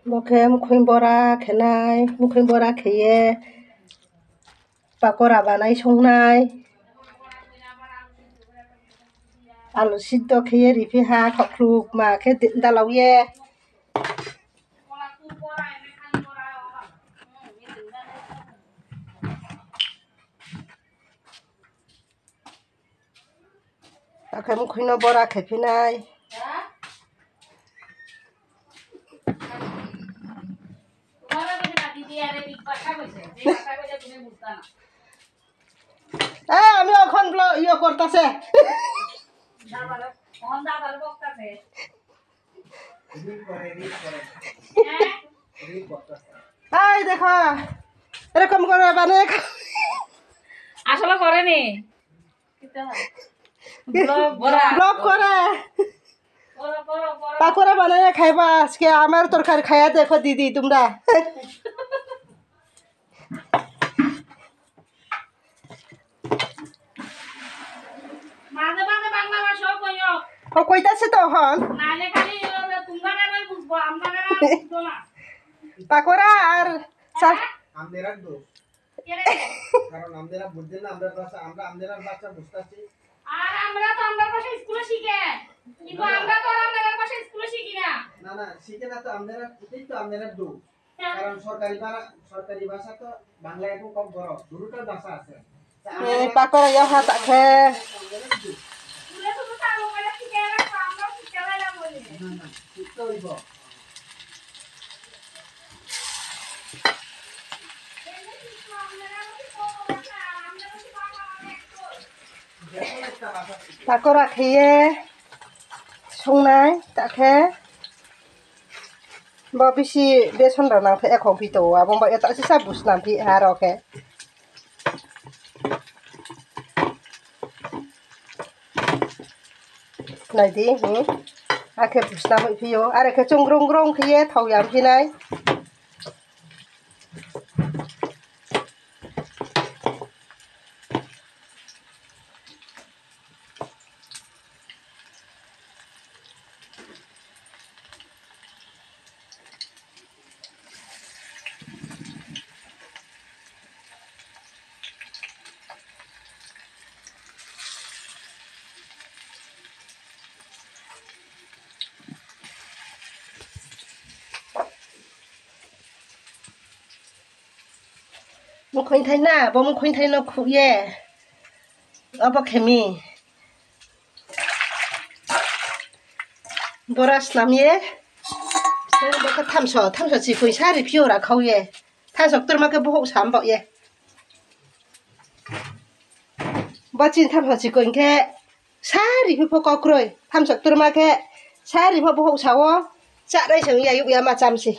Moke mukhin bora khenai mukhin bora kheye pakora banai songnai alu siddo kheye ripi ha khokluk ma khe dalauye Pakai mukhin bora khepinai আমি এখন ইয়ে করতেছে এই দেখো এরকম করে বানিয়ে আসলে করেনি ব্লগ করে পাকোড়া বানিয়ে খাইবা আজকে আমার তরকারি খাইয়া দেখো দিদি তোমরা কইতাছে তখন পাকোড়া আর কারণ আমরা বুঝছেন না আমরা ভাষা আমরা আমাদের ভাষা বুঝতাছি আর আমরা তো আমরা ভাষা স্কুলে শিখে কিন্তু আমরা তো আমাদের ভাষা স্কুলে শিখি না না শিখে না তো আমরা এটাই তো আমরা দু কারণ সরকারি ভাষা তো বাংলা একটু কম বড় দুটো ভাষা আছে পাকোড়া ইয়া হাত আছে স্কুলে তো তার ওখানে শিখে না আমরা শিখে না বলি না শিখতে হইব পাকোড়া খেয়ে संनाय ताखे बेसि बेसन रानांफे एख भितो आबंबा एता सिसा बुसनांफि हारके नायदि आखे बुसना फैयो आरो के चंग्रं ग्रं खिये थाव यामफिनाय मुखुन थाइना बो मुखुन थाइनो खुये अब खेमी बरास नामिए बका थामसो जिखुइ सारि फियोरा खावये थासक तुरमाके बहु सामबये बचिन थामसो जिखुइनके सारि फिफो कक्रोय थामसक तुरमाके सारि बहु सावो चारै जों यायु या मा चामसि